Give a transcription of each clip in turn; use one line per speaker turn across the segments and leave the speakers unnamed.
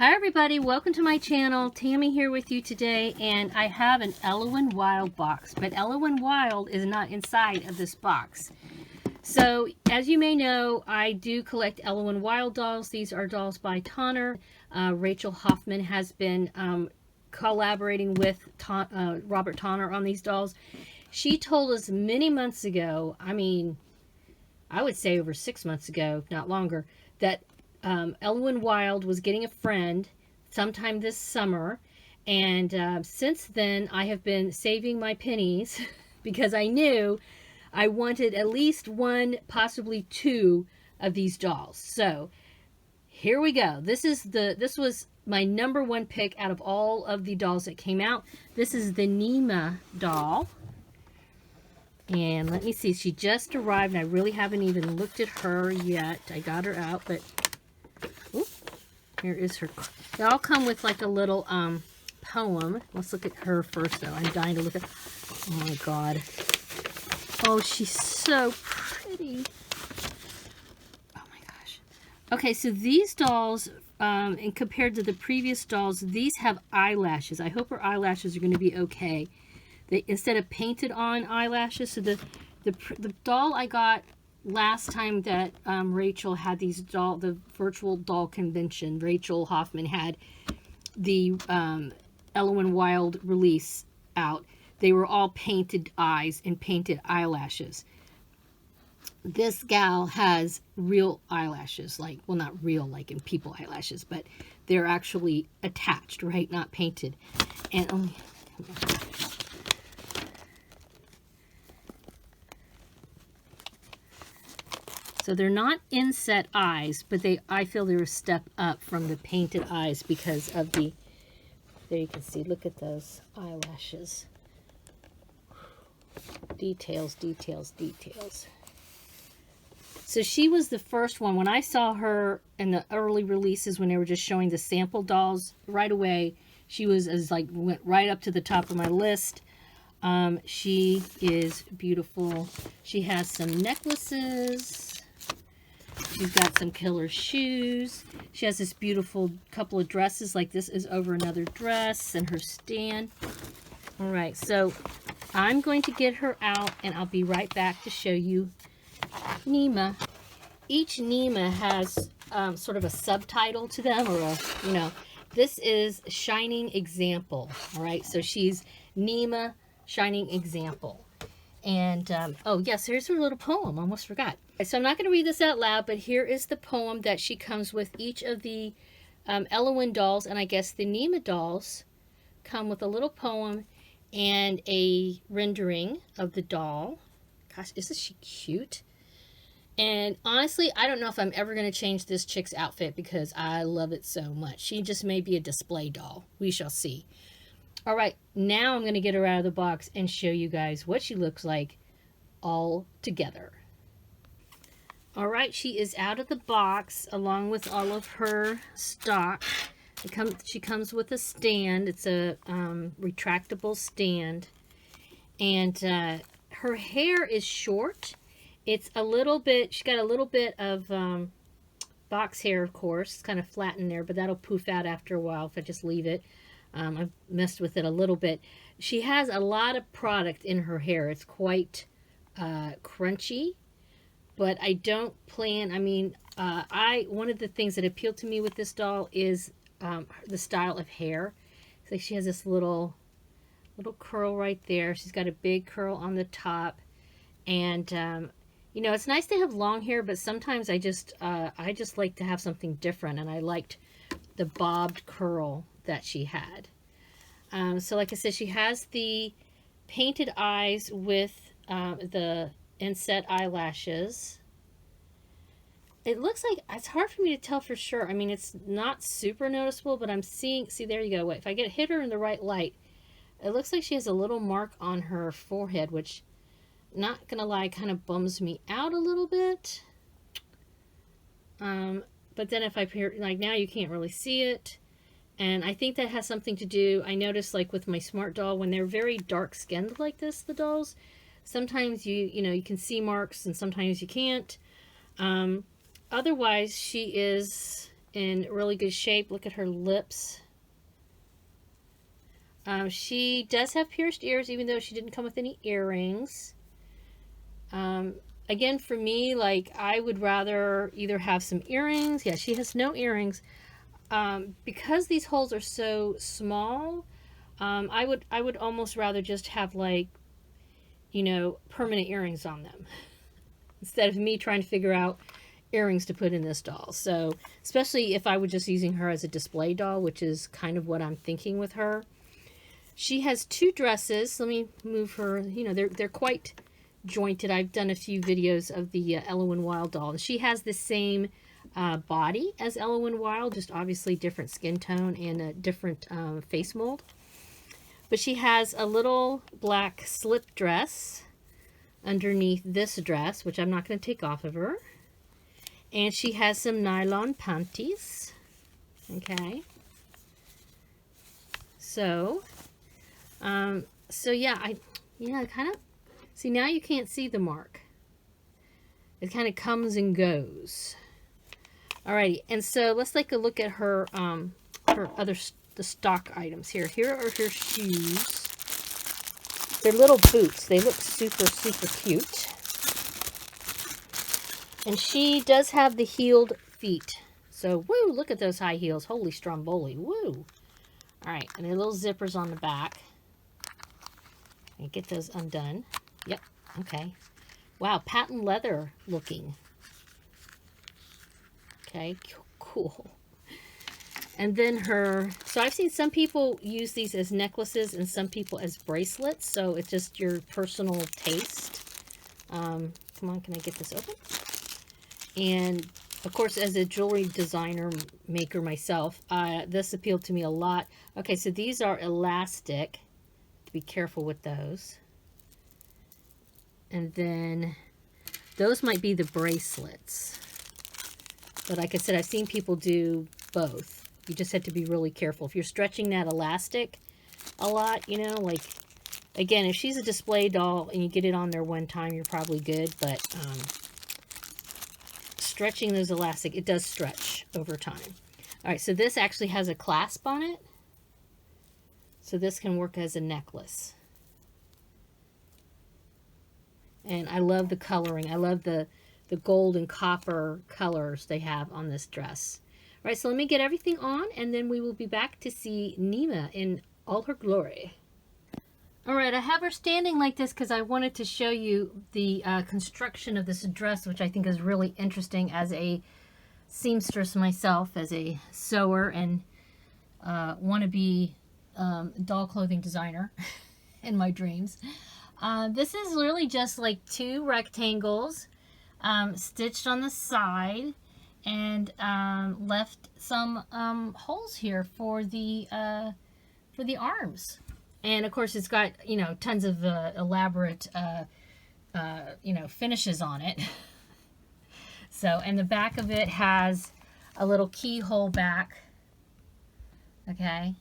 Hi everybody, welcome to my channel. Tammy here with you today, and I have an Ella Wild box, but Ella Wild is not inside of this box. So as you may know, I do collect Ella Wild dolls. These are dolls by Tonner. Rachel Hoffman has been collaborating with Robert Tonner on these dolls. She told us many months ago, I mean, I would say over 6 months ago, if not longer, that Ella Wild was getting a friend sometime this summer, and since then I have been saving my pennies because I knew I wanted at least one, possibly two of these dolls. So here we go. This was my #1 pick out of all of the dolls that came out. This is the Neema doll. And let me see, she just arrived and I really haven't even looked at her yet. I got her out, but ooh, here is her. They all come with like a little poem. Let's look at her first though. I'm dying to look at. Oh my god. Oh, she's so pretty. Oh my gosh. Okay, so these dolls, and compared to the previous dolls, these have eyelashes. I hope her eyelashes are going to be okay. They, instead of painted on eyelashes, so the doll I got last time that Rachel had the virtual doll convention, Rachel Hoffman had the Ella Wild release out. They were all painted eyes and painted eyelashes. This gal has real eyelashes, like, well, not real like in people eyelashes, but they're actually attached, right? Not painted. And so they're not inset eyes, but I feel they're a step up from the painted eyes because of the, there you can see, look at those eyelashes. Details, details, details. So she was the first one. When I saw her in the early releases, when they were just showing the sample dolls, right away, she was went right up to the top of my list. She is beautiful. She has some necklaces. She's got some killer shoes. She has this beautiful couple of dresses, like this is over another dress, and her stand. All right, so I'm going to get her out, and I'll be right back to show you Neema. Each Neema has sort of a subtitle to them, or a, you know, this is Shining Example. All right, so she's Neema Shining Example. And, oh yes, here's her little poem. Almost forgot. So I'm not going to read this out loud, but here is the poem that she comes with. Each of the Ella dolls, and I guess the Neema dolls, come with a little poem and a rendering of the doll. Gosh, isn't she cute? And honestly, I don't know if I'm ever going to change this chick's outfit because I love it so much. She just may be a display doll. We shall see. All right, now I'm going to get her out of the box and show you guys what she looks like all together. All right, she is out of the box along with all of her stock. She comes with a stand. It's a retractable stand. And her hair is short. It's a little bit, she's got a little bit of box hair, of course. It's kind of flat in there, but that'll poof out after a while if I just leave it. I've messed with it a little bit. She has a lot of product in her hair. It's quite crunchy, but I don't plan, I mean, one of the things that appealed to me with this doll is the style of hair. It's like she has this little curl right there. She's got a big curl on the top, and you know, it's nice to have long hair, but sometimes I just like to have something different, and I liked the bobbed curl that she had. So like I said, she has the painted eyes with the inset eyelashes. It looks like, it's hard for me to tell for sure. I mean, it's not super noticeable, but I'm seeing, see, there you go. Wait, if I hit her in the right light, it looks like she has a little mark on her forehead, which, not gonna lie, kind of bums me out a little bit. But then if I, like now you can't really see it. And I think that has something to do, I noticed like with my Smart doll, when they're very dark skinned like this, the dolls, sometimes you know, you can see marks and sometimes you can't. Otherwise, she is in really good shape. Look at her lips. She does have pierced ears, even though she didn't come with any earrings. Again, for me, like, I would rather either have some earrings. Yeah, she has no earrings. Because these holes are so small, I would almost rather just have, like, you know, permanent earrings on them instead of me trying to figure out earrings to put in this doll. So, especially if I were just using her as a display doll, which is kind of what I'm thinking with her. She has two dresses. Let me move her. You know, they're quite jointed. I've done a few videos of the Elowen Wild doll. She has the same body as Elowen Wild, just obviously different skin tone and a different face mold. But she has a little black slip dress underneath this dress, which I'm not going to take off of her. And she has some nylon panties. Okay. So yeah, kind of, see, now you can't see the mark. It kind of comes and goes. Alrighty, and so let's take a look at her, the stock items here. Here are her shoes. They're little boots. They look super, super cute. And she does have the heeled feet. So, woo, look at those high heels. Holy stromboli, woo. Alright, and there are little zippers on the back. And get those undone. Yep, okay. Wow, patent leather looking. Okay, cool. And then so I've seen some people use these as necklaces and some people as bracelets. So it's just your personal taste. Come on, can I get this open? And of course, as a jewelry designer maker myself, this appealed to me a lot. Okay, so these are elastic. Be careful with those. And then those might be the bracelets. But like I said, I've seen people do both. You just have to be really careful. If you're stretching that elastic a lot, you know, like, again, if she's a display doll and you get it on there one time, you're probably good. But stretching those elastic, it does stretch over time. All right, so this actually has a clasp on it. So this can work as a necklace. And I love the coloring. I love the gold and copper colors they have on this dress. All right, so let me get everything on, and then we will be back to see Neema in all her glory. All right, I have her standing like this because I wanted to show you the construction of this dress, which I think is really interesting as a seamstress myself, as a sewer and wannabe doll clothing designer in my dreams. This is really just like two rectangles stitched on the side and left some holes here for the arms. And of course it's got, you know, tons of elaborate you know, finishes on it. So, and the back of it has a little keyhole back. Okay.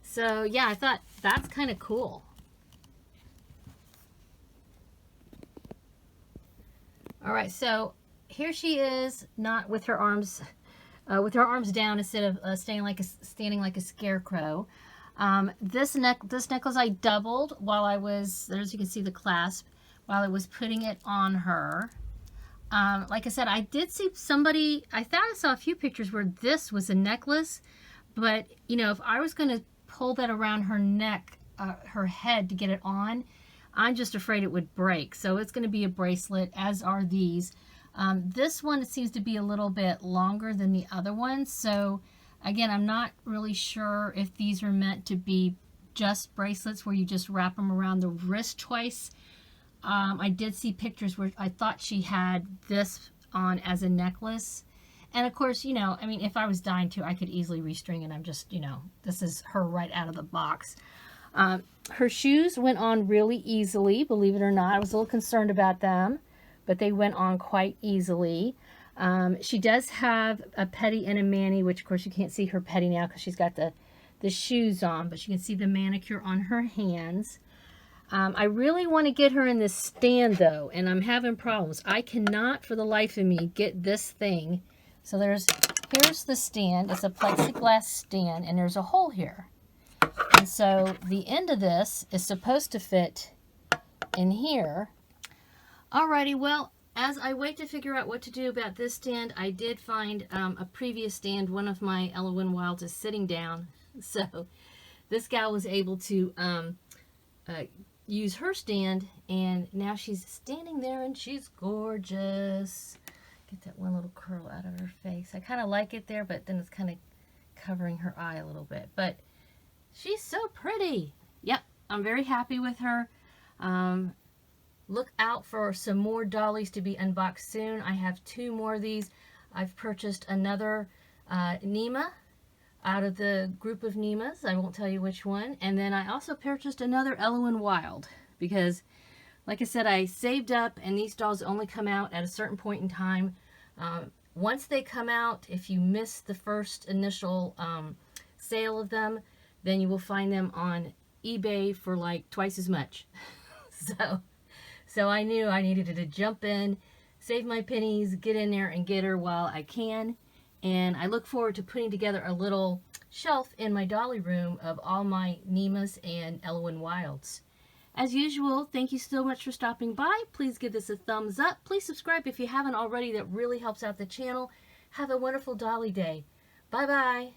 So, yeah, I thought that's kind of cool. All right, so here she is, not with her arms down instead of standing like a scarecrow. This necklace I doubled while I was, as you can see the clasp, while I was putting it on her. Like I said, I did see somebody, I thought I saw a few pictures where this was a necklace, but, you know, if I was going to pull that around her neck, her head to get it on, I'm just afraid it would break. So it's going to be a bracelet, as are these. This one, it seems to be a little bit longer than the other one. So again, I'm not really sure if these are meant to be just bracelets where you just wrap them around the wrist twice. I did see pictures where I thought she had this on as a necklace. And of course, you know, I mean, if I was dying to, I could easily restring it. I'm just, you know, this is her right out of the box. Her shoes went on really easily, believe it or not. I was a little concerned about them, but they went on quite easily. She does have a petty and a mani, which of course you can't see her petty now because she's got the shoes on, but you can see the manicure on her hands. I really want to get her in this stand though, and I'm having problems. I cannot for the life of me get this thing. So there's here's the stand. It's a plexiglass stand, and there's a hole here. And so the end of this is supposed to fit in here. Alrighty, well, as I wait to figure out what to do about this stand, I did find a previous stand. One of my Elowen Wilds is sitting down. So this gal was able to use her stand, and now she's standing there and she's gorgeous. Get that one little curl out of her face. I kind of like it there, but then it's kind of covering her eye a little bit. But she's so pretty. Yep, I'm very happy with her. Look out for some more dollies to be unboxed soon. I have 2 more of these. I've purchased another Neema out of the group of Neemas. I won't tell you which one. And then I also purchased another Elowen Wild because, like I said, I saved up, and these dolls only come out at a certain point in time. Once they come out, if you miss the first initial sale of them, then you will find them on eBay for like twice as much. So I knew I needed to jump in, save my pennies, get in there and get her while I can. And I look forward to putting together a little shelf in my dolly room of all my Neemas and Elowen Wilds. As usual, thank you so much for stopping by. Please give this a thumbs up. Please subscribe if you haven't already. That really helps out the channel. Have a wonderful dolly day. Bye-bye.